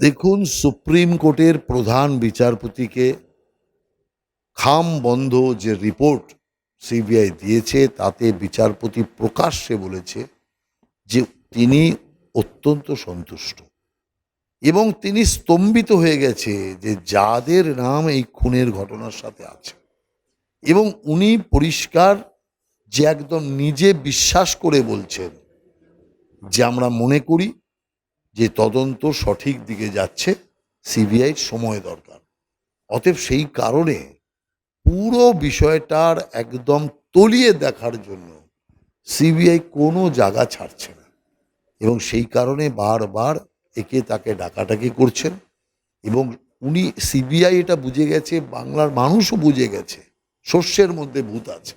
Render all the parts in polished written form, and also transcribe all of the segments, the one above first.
দেখুন, সুপ্রিম কোর্টের প্রধান বিচারপতিকে খাম বন্ধ যে রিপোর্ট সিবিআই দিয়েছে তাতে বিচারপতি প্রকাশ্যে বলেছে যে তিনি অত্যন্ত সন্তুষ্ট এবং তিনি স্তম্ভিত হয়ে গেছে যে যাদের নাম এই খুনের ঘটনার সাথে আছে, এবং উনি পরিষ্কার যে একদম নিজে বিশ্বাস করে বলছেন যে আমরা মনে করি যে তদন্ত সঠিক দিকে যাচ্ছে, সিবিআইর সময় দরকার। অতএব সেই কারণে পুরো বিষয়টার একদম তলিয়ে দেখার জন্য সিবিআই কোনো জায়গা ছাড়ছে না, এবং সেই কারণে বারবার একে তাকে ডাকাডাকি করছেন। এবং উনি সিবিআই এটা বুঝে গেছে, বাংলার মানুষও বুঝে গেছে শস্যের মধ্যে ভূত আছে।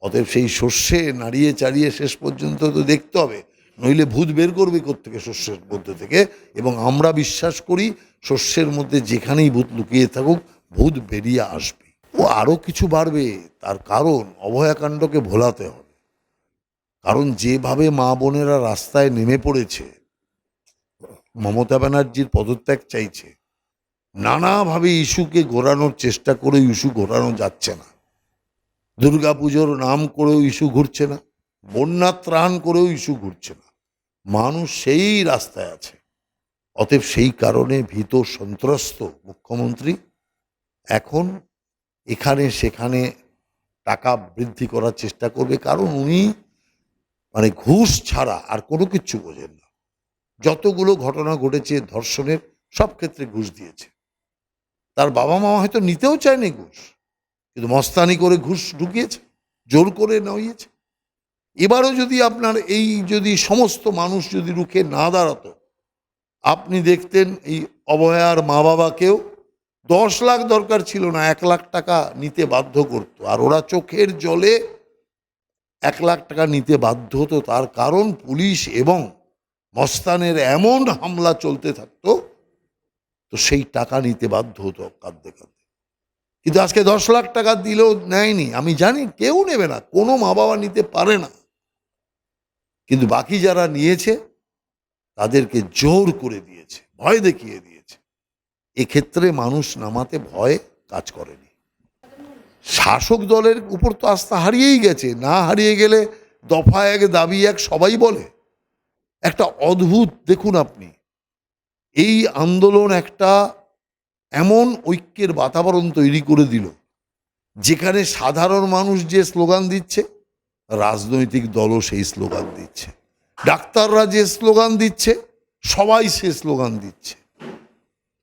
অতএব সেই শস্যে নাড়িয়ে চাড়িয়ে শেষ পর্যন্ত তো দেখতে হবে, নইলে ভূত বের করবে কোত্থেকে শস্যের মধ্যে থেকে। এবং আমরা বিশ্বাস করি শস্যের মধ্যে যেখানেই ভূত লুকিয়ে থাকুক ভূত বেরিয়ে আসবে, ও আরও কিছু বাড়বে। তার কারণ অভয়াকাণ্ডকে ভোলাতে হবে। কারণ যেভাবে মা বোনেরা রাস্তায় নেমে পড়েছে, মমতা ব্যানার্জির পদত্যাগ চাইছে, নানাভাবে ইস্যুকে ঘোরানোর চেষ্টা করে ইস্যু ঘোরানো যাচ্ছে না। দুর্গাপুজোর নাম করেও ইস্যু ঘুরছে না, বন্যা ত্রাণ করেও ইস্যু ঘুরছে না, মানুষ সেই রাস্তায় আছে। অতএব সেই কারণে ভীত সন্ত্রস্ত মুখ্যমন্ত্রী এখন এখানে সেখানে টাকা বৃদ্ধি করার চেষ্টা করবে, কারণ উনি ঘুষ ছাড়া আর কোনো কিচ্ছু বোঝেন না। যতগুলো ঘটনা ঘটেছে ধর্ষণের, সব ক্ষেত্রে ঘুষ দিয়েছে। তার বাবা মা হয়তো নিতেও চায়নি ঘুষ, কিন্তু মস্তানি করে ঘুষ ঢুকিয়েছে, জোর করে নইয়েছে। এবারও যদি আপনার এই যদি সমস্ত মানুষ যদি রুখে না দাঁড়াতো, আপনি দেখতেন এই অভয়ার মা বাবাকেও 10 লাখ দরকার ছিল না, 1 লাখ টাকা নিতে বাধ্য করতো, আর ওরা চোখের জলে 1 লাখ টাকা নিতে বাধ্য হতো। তার কারণ পুলিশ এবং মস্তানের এমন হামলা চলতে থাকতো, তো সেই টাকা নিতে বাধ্য হতো কাঁদতে কাঁদতে। কিন্তু আজকে 10 লাখ টাকা দিলেও নেয়নি, আমি জানি কেউ নেবে না, কোনো মা বাবা নিতে পারে না। কিন্তু বাকি যারা নিয়েছে তাদেরকে জোর করে দিয়েছে, ভয় দেখিয়ে দিয়েছে। এক্ষেত্রে মানুষ নামাতে ভয় কাজ করেনি। শাসক দলের উপর তো আস্থা হারিয়েই গেছে, না হারিয়ে গেলে দফা এক দাবি এক সবাই বলে। একটা অদ্ভুত, দেখুন আপনি, এই আন্দোলন একটা এমন ঐক্যের বাতাবরণ তৈরি করে দিল যেখানে সাধারণ মানুষ যে স্লোগান দিচ্ছে, রাজনৈতিক দলও সেই স্লোগান দিচ্ছে, ডাক্তাররা যে স্লোগান দিচ্ছে সবাই সে স্লোগান দিচ্ছে।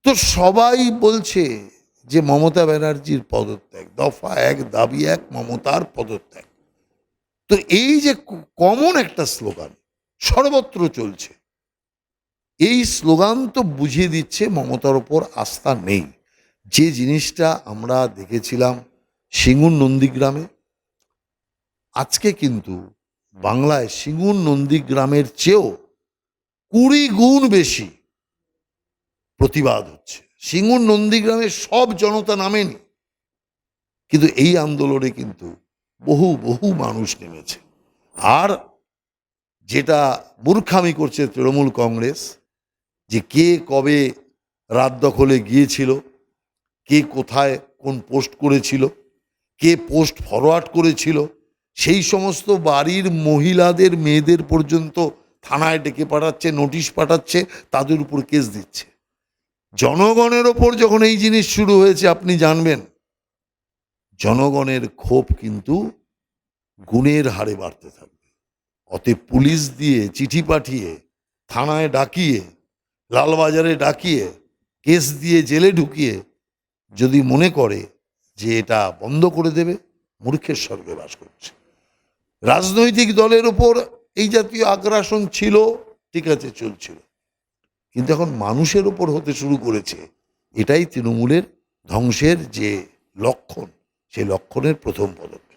তো সবাই বলছে যে মমতা ব্যানার্জির পদত্যাগ, দফা এক দাবি এক, মমতার পদত্যাগ। তো এই যে কমন একটা স্লোগান সর্বত্র চলছে, এই স্লোগান তো বুঝিয়ে দিচ্ছে মমতার ওপর আস্থা নেই। যে জিনিসটা আমরা দেখেছিলাম সিঙ্গুর নন্দীগ্রামে, আজকে কিন্তু বাংলায় সিঙ্গুর নন্দীগ্রামের চেয়েও 20 গুণ বেশি প্রতিবাদ হচ্ছে। সিঙ্গুর নন্দীগ্রামে সব জনতা নামেনি, কিন্তু এই আন্দোলনে কিন্তু বহু বহু মানুষ নেমেছে। আর যেটা মূর্খামি করছে তৃণমূল কংগ্রেস, যে কে কবে রাত দখলে গিয়েছিল, কে কোথায় কোন পোস্ট করেছিল, কে পোস্ট ফরওয়ার্ড করেছিল, সেই সমস্ত বাড়ির মহিলাদের মেয়েদের পর্যন্ত থানায় ডেকে পাঠাচ্ছে, নোটিশ পাঠাচ্ছে, তাদের উপর কেস দিচ্ছে। জনগণের ওপর যখন এই জিনিস শুরু হয়েছে, আপনি জানবেন জনগণের ক্ষোভ কিন্তু গুণের হারে বাড়তে থাকবে। অতএব পুলিশ দিয়ে চিঠি পাঠিয়ে, থানায় ডাকিয়ে, লালবাজারে ডাকিয়ে, কেস দিয়ে জেলে ঢুকিয়ে যদি মনে করে যে এটা বন্ধ করে দেবে, মূর্খের স্বর্গে বাস করছে। রাজনৈতিক দলের উপর এই জাতীয় আগ্রাসন ছিল, ঠিক আছে, চলছিল, কিন্তু এখন মানুষের উপর হতে শুরু করেছে। এটাই তৃণমূলের ধ্বংসের যে লক্ষণ, সেই লক্ষণের প্রথম পদক্ষেপ।